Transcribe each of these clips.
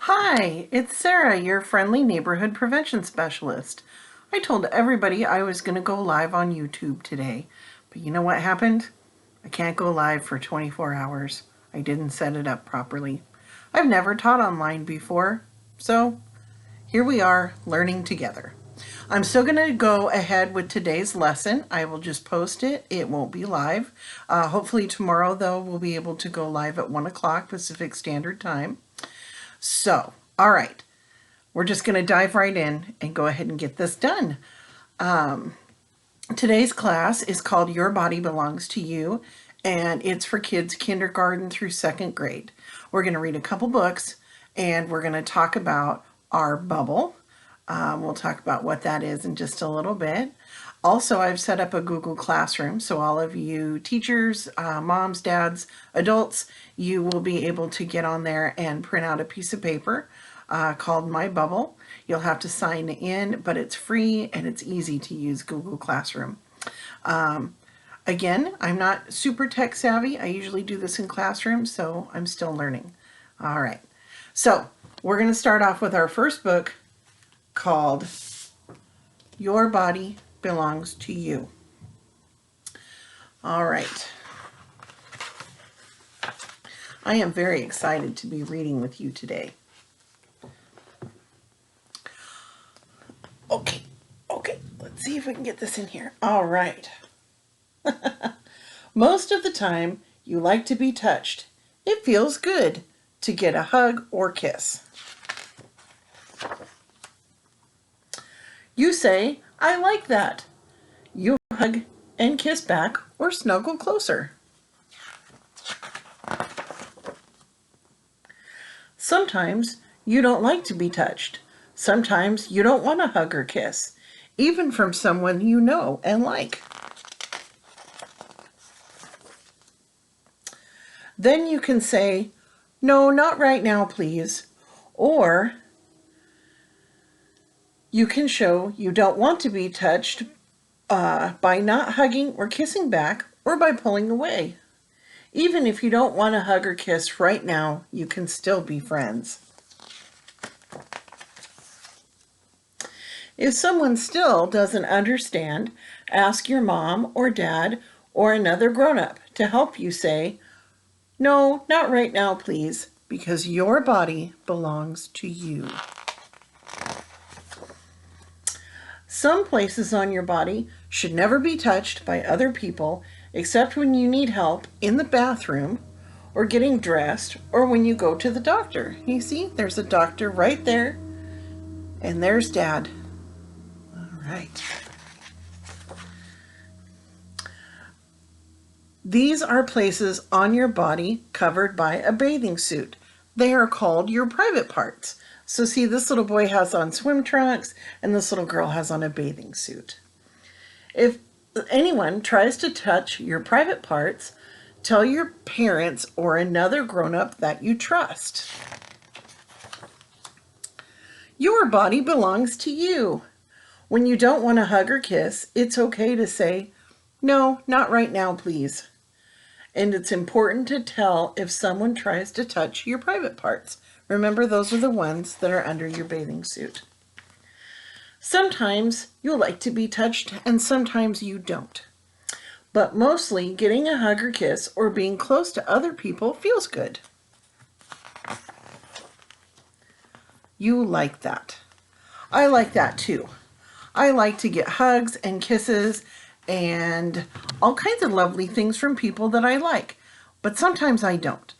Hi, it's Sarah, your friendly neighborhood prevention specialist. I told everybody I was going to go live on YouTube today, but you know what happened? I can't go live for 24 hours. I didn't set it up properly. I've never taught online before, so here we are learning together. I'm still going to go ahead with today's lesson. I will just post it. It won't be live. Hopefully tomorrow, though, we'll be able to go live at 1 o'clock Pacific Standard Time. So, all right. We're just going to dive right in and go ahead and get this done. Today's class is called Your Body Belongs to You, and it's for kids kindergarten through second grade. We're going to read a couple books, and we're going to talk about our bubble. We'll talk about what that is in just a little bit. Also, I've set up a Google Classroom, so all of you teachers, moms, dads, adults, you will be able to get on there and print out a piece of paper called My Bubble. You'll have to sign in, but it's free and it's easy to use Google Classroom. Again, I'm not super tech savvy. I usually do this in classrooms, so I'm still learning. All right, so we're going to start off with our first book called Your Body Belongs to You. All right. I am very excited to be reading with you today. Okay, let's see if we can get this in here. All right. Most of the time, you like to be touched. It feels good to get a hug or kiss. You say, I like that. You hug and kiss back or snuggle closer. Sometimes you don't like to be touched. Sometimes you don't want a hug or kiss, even from someone you know and like. Then you can say, no, not right now, please. Or you can show you don't want to be touched by not hugging or kissing back or by pulling away. Even if you don't want a hug or kiss right now, you can still be friends. If someone still doesn't understand, ask your mom or dad or another grown-up to help you say, no, not right now, please, because your body belongs to you. Some places on your body should never be touched by other people except when you need help in the bathroom or getting dressed or when you go to the doctor. You see, there's a doctor right there, and there's Dad. All right. These are places on your body covered by a bathing suit. They are called your private parts. So see, this little boy has on swim trunks and this little girl has on a bathing suit. If anyone tries to touch your private parts, tell your parents or another grown-up that you trust. Your body belongs to you. When you don't want to hug or kiss, it's okay to say, no, not right now, please. And it's important to tell if someone tries to touch your private parts. Remember, those are the ones that are under your bathing suit. Sometimes you'll like to be touched and sometimes you don't. But mostly getting a hug or kiss or being close to other people feels good. You like that. I like that too. I like to get hugs and kisses and all kinds of lovely things from people that I like. But sometimes I don't.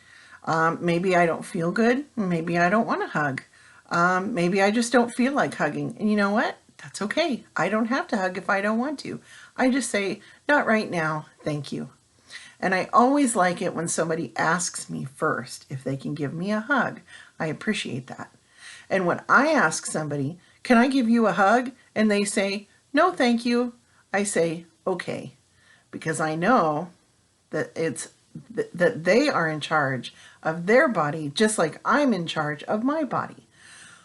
Maybe I don't feel good. Maybe I don't want to hug. Maybe I just don't feel like hugging. And you know what? That's okay. I don't have to hug if I don't want to. I just say, not right now, thank you. And I always like it when somebody asks me first if they can give me a hug. I appreciate that. And when I ask somebody, can I give you a hug? And they say, no, thank you. I say, okay, because I know that that they are in charge of their body, just like I'm in charge of my body.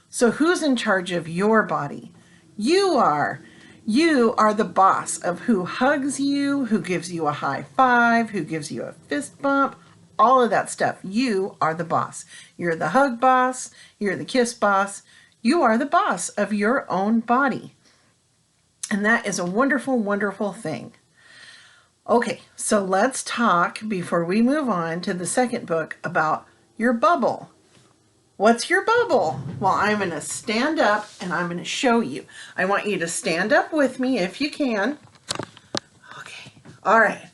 So who's in charge of your body? You are. You are the boss of who hugs you, who gives you a high five, who gives you a fist bump, all of that stuff. You are the boss. You're the hug boss. You're the kiss boss. You are the boss of your own body. And that is a wonderful, wonderful thing. Okay, so let's talk before we move on to the second book about your bubble. What's your bubble? Well, I'm going to stand up and I'm going to show you. I want you to stand up with me if you can. Okay, all right.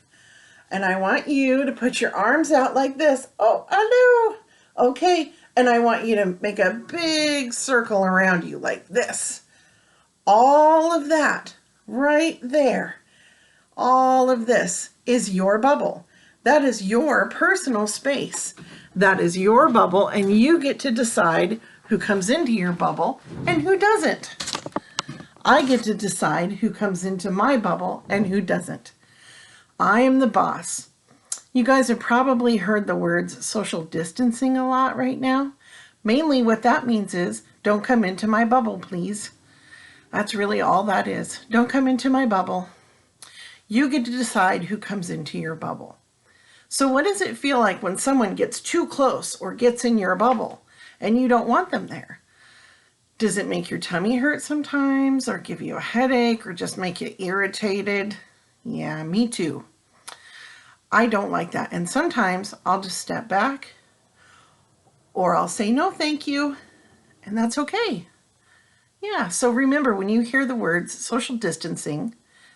And I want you to put your arms out like this. Oh, hello. Okay, and I want you to make a big circle around you like this. All of that right there. All of this is your bubble. That is your personal space. That is your bubble, and you get to decide who comes into your bubble and who doesn't. I get to decide who comes into my bubble and who doesn't. I am the boss. You guys have probably heard the words social distancing a lot right now. Mainly what that means is, don't come into my bubble, please. That's really all that is. Don't come into my bubble. You get to decide who comes into your bubble. So what does it feel like when someone gets too close or gets in your bubble and you don't want them there? Does it make your tummy hurt sometimes, or give you a headache, or just make you irritated? Yeah, me too. I don't like that. And sometimes I'll just step back, or I'll say no thank you, and that's okay. Yeah, so remember, when you hear the words social distancing,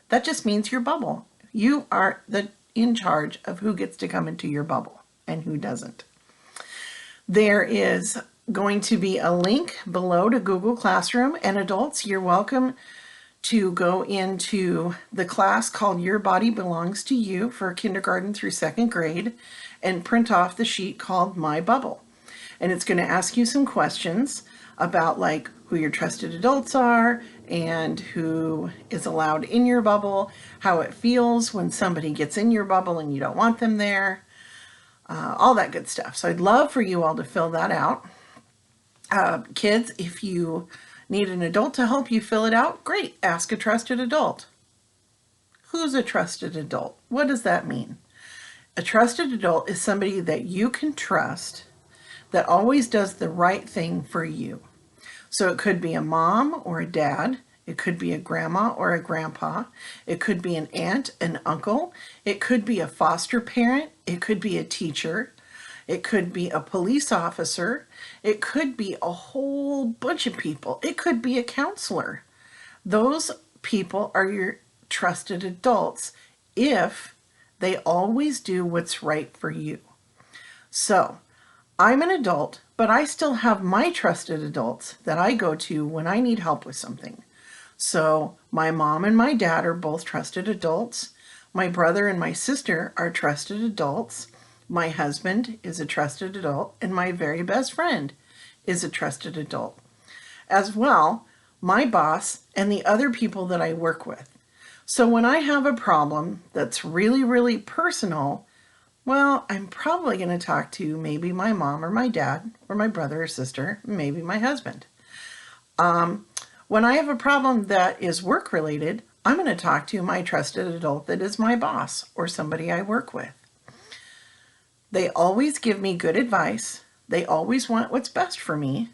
that just means your bubble. You are in charge of who gets to come into your bubble and who doesn't. There is going to be a link below to Google Classroom, and adults, you're welcome to go into the class called Your Body Belongs to You for kindergarten through second grade and print off the sheet called My Bubble. And it's going to ask you some questions about like who your trusted adults are and who is allowed in your bubble, how it feels when somebody gets in your bubble and you don't want them there, all that good stuff. So I'd love for you all to fill that out. Kids, if you need an adult to help you fill it out, great. Ask a trusted adult. Who's a trusted adult? What does that mean? A trusted adult is somebody that you can trust that always does the right thing for you. So it could be a mom or a dad. It could be a grandma or a grandpa. It could be an aunt, an uncle. It could be a foster parent. It could be a teacher. It could be a police officer. It could be a whole bunch of people. It could be a counselor. Those people are your trusted adults if they always do what's right for you. So I'm an adult, but I still have my trusted adults that I go to when I need help with something. So my mom and my dad are both trusted adults. My brother and my sister are trusted adults. My husband is a trusted adult, and my very best friend is a trusted adult. As well, my boss and the other people that I work with. So when I have a problem that's really, really personal, well, I'm probably going to talk to maybe my mom or my dad or my brother or sister, maybe my husband. When I have a problem that is work related, I'm going to talk to my trusted adult that is my boss or somebody I work with. They always give me good advice. They always want what's best for me,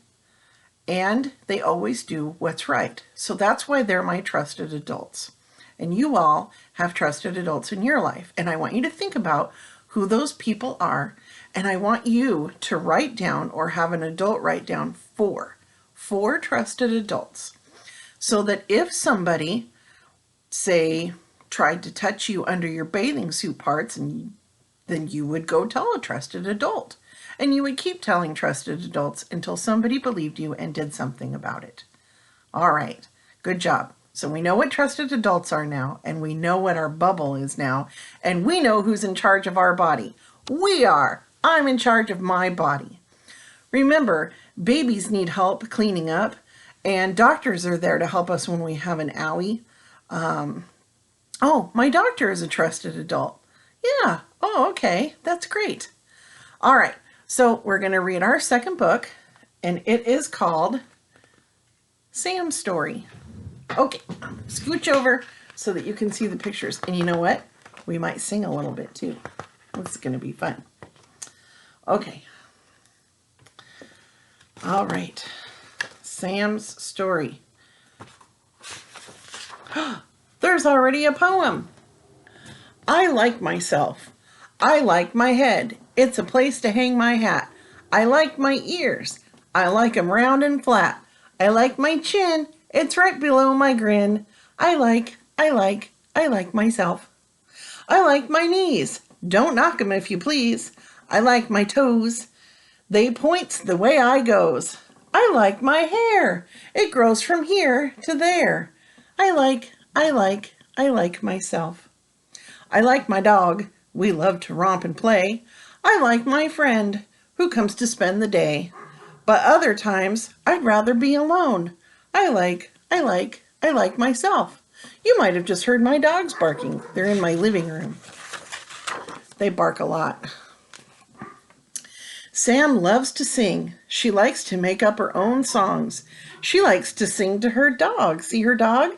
and they always do what's right. So that's why they're my trusted adults. And you all have trusted adults in your life. And I want you to think about who those people are. And I want you to write down, or have an adult write down, four trusted adults. So that if somebody, say, tried to touch you under your bathing suit parts, and then you would go tell a trusted adult. And you would keep telling trusted adults until somebody believed you and did something about it. All right, good job. So we know what trusted adults are now, and we know what our bubble is now, and we know who's in charge of our body. We are. I'm in charge of my body. Remember, babies need help cleaning up, and doctors are there to help us when we have an owie. Oh, my doctor is a trusted adult. Yeah. Oh, okay. That's great. All right. So we're going to read our second book, and it is called Sam's Story. Okay. Scooch over so that you can see the pictures. And you know what? We might sing a little bit too. This is going to be fun. Okay. All right. Sam's story. There's already a poem. I like myself. I like my head. It's a place to hang my hat. I like my ears. I like 'em round and flat. I like my chin. It's right below my grin. I like myself. I like my knees. Don't knock 'em if you please. I like my toes. They points the way I goes. I like my hair. It grows from here to there. I like myself. I like my dog. We love to romp and play. I like my friend who comes to spend the day. But other times I'd rather be alone. I like myself. You might have just heard my dogs barking. They're in my living room. They bark a lot. Sam loves to sing. She likes to make up her own songs. She likes to sing to her dog. See her dog?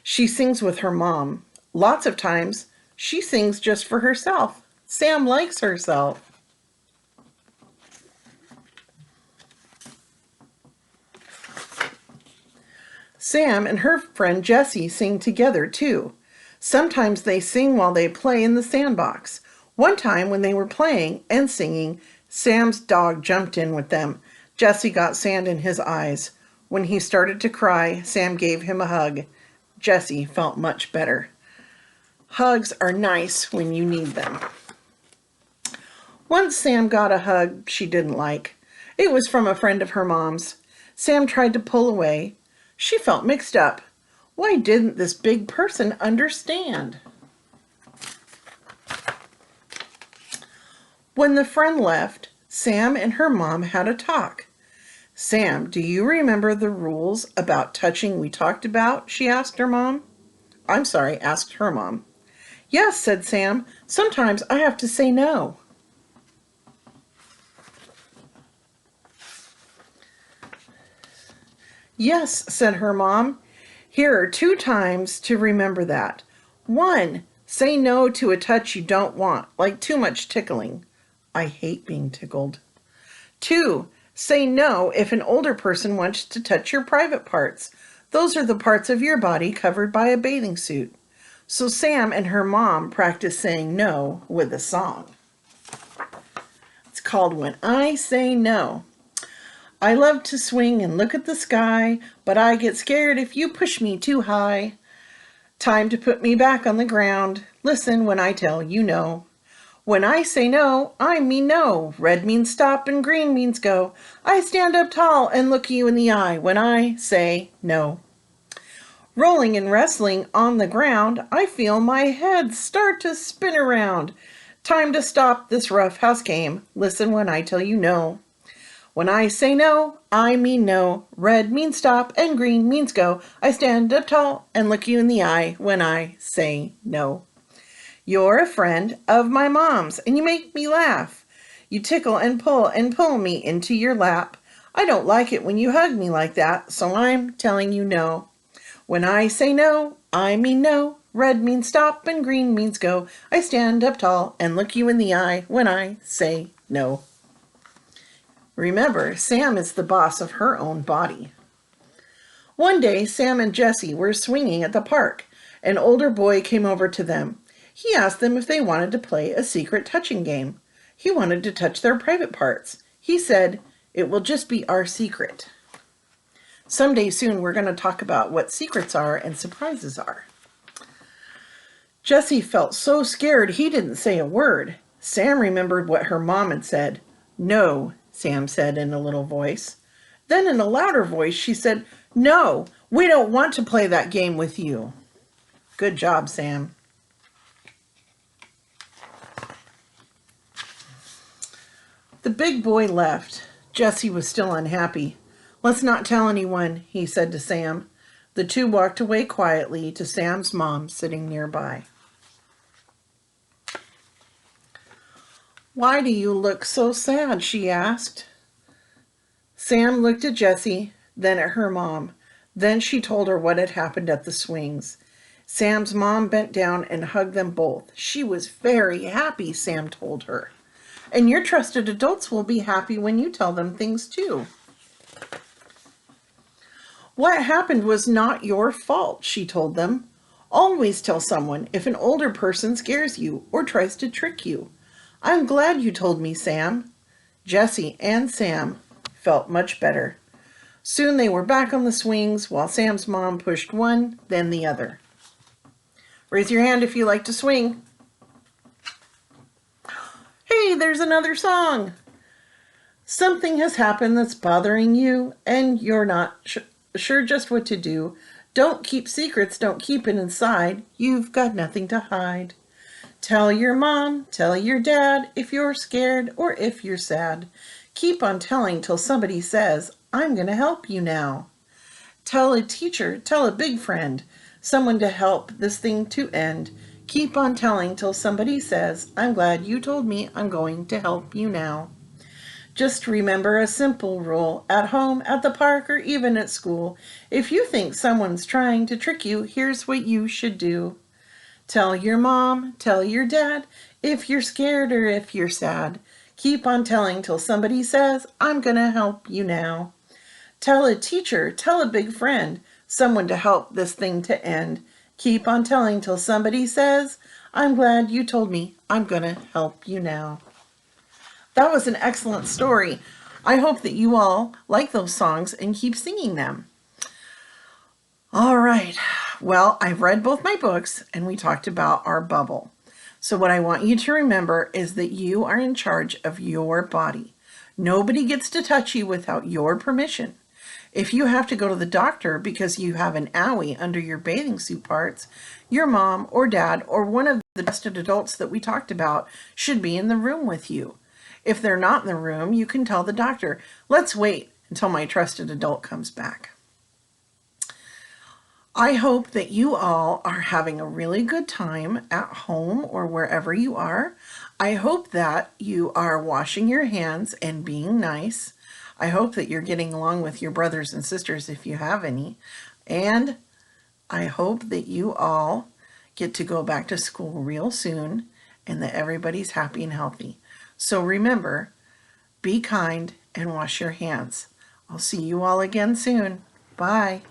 She sings with her mom. Lots of times, she sings just for herself. Sam likes herself. Sam and her friend Jessie sing together too. Sometimes they sing while they play in the sandbox. One time when they were playing and singing, Sam's dog jumped in with them. Jessie got sand in his eyes. When he started to cry, Sam gave him a hug. Jessie felt much better. Hugs are nice when you need them. Once Sam got a hug she didn't like. It was from a friend of her mom's. Sam tried to pull away. She felt mixed up. Why didn't this big person understand? When the friend left, Sam and her mom had a talk. Sam, do you remember the rules about touching we talked about? She asked her mom. Asked her mom. Yes, said Sam. Sometimes I have to say no. Yes, said her mom. Here are 2 times to remember that. 1, say no to a touch you don't want, like too much tickling. I hate being tickled. 2, say no if an older person wants to touch your private parts. Those are the parts of your body covered by a bathing suit. So Sam and her mom practiced saying no with a song. It's called When I Say No. I love to swing and look at the sky, but I get scared if you push me too high. Time to put me back on the ground. Listen when I tell you no. When I say no, I mean no. Red means stop and green means go. I stand up tall and look you in the eye when I say no. Rolling and wrestling on the ground, I feel my head start to spin around. Time to stop this roughhouse game. Listen when I tell you no. When I say no, I mean no. Red means stop and green means go. I stand up tall and look you in the eye when I say no. You're a friend of my mom's and you make me laugh. You tickle and pull me into your lap. I don't like it when you hug me like that, so I'm telling you no. When I say no, I mean no. Red means stop and green means go. I stand up tall and look you in the eye when I say no. Remember, Sam is the boss of her own body. One day, Sam and Jessie were swinging at the park. An older boy came over to them. He asked them if they wanted to play a secret touching game. He wanted to touch their private parts. He said, "It will just be our secret." Someday soon we're going to talk about what secrets are and surprises are. Jessie felt so scared he didn't say a word. Sam remembered what her mom had said. "No," Sam said in a little voice. Then in a louder voice she said, "No, we don't want to play that game with you." Good job, Sam. The big boy left. Jessie was still unhappy. "Let's not tell anyone," he said to Sam. The two walked away quietly to Sam's mom sitting nearby. "Why do you look so sad?" she asked. Sam looked at Jessie, then at her mom. Then she told her what had happened at the swings. Sam's mom bent down and hugged them both. She was very happy, Sam told her. And your trusted adults will be happy when you tell them things too. What happened was not your fault, she told them. Always tell someone if an older person scares you or tries to trick you. I'm glad you told me, Sam. Jessie and Sam felt much better. Soon they were back on the swings while Sam's mom pushed one, then the other. Raise your hand if you like to swing. Hey, there's another song. Something has happened that's bothering you, and you're not sure just what to do. Don't keep secrets, don't keep it inside. You've got nothing to hide. Tell your mom, tell your dad if you're scared or if you're sad. Keep on telling till somebody says, I'm going to help you now. Tell a teacher, tell a big friend, someone to help this thing to end. Keep on telling till somebody says, I'm glad you told me, I'm going to help you now. Just remember a simple rule at home, at the park, or even at school. If you think someone's trying to trick you, here's what you should do. Tell your mom, tell your dad, if you're scared or if you're sad. Keep on telling till somebody says, I'm gonna help you now. Tell a teacher, tell a big friend, someone to help this thing to end. Keep on telling till somebody says, I'm glad you told me, I'm gonna help you now. That was an excellent story. I hope that you all like those songs and keep singing them. All right. Well, I've read both my books and we talked about our bubble. So what I want you to remember is that you are in charge of your body. Nobody gets to touch you without your permission. If you have to go to the doctor because you have an owie under your bathing suit parts, your mom or dad or one of the trusted adults that we talked about should be in the room with you. If they're not in the room, you can tell the doctor, let's wait until my trusted adult comes back. I hope that you all are having a really good time at home or wherever you are. I hope that you are washing your hands and being nice. I hope that you're getting along with your brothers and sisters if you have any. And I hope that you all get to go back to school real soon and that everybody's happy and healthy. So remember, be kind and wash your hands. I'll see you all again soon. Bye.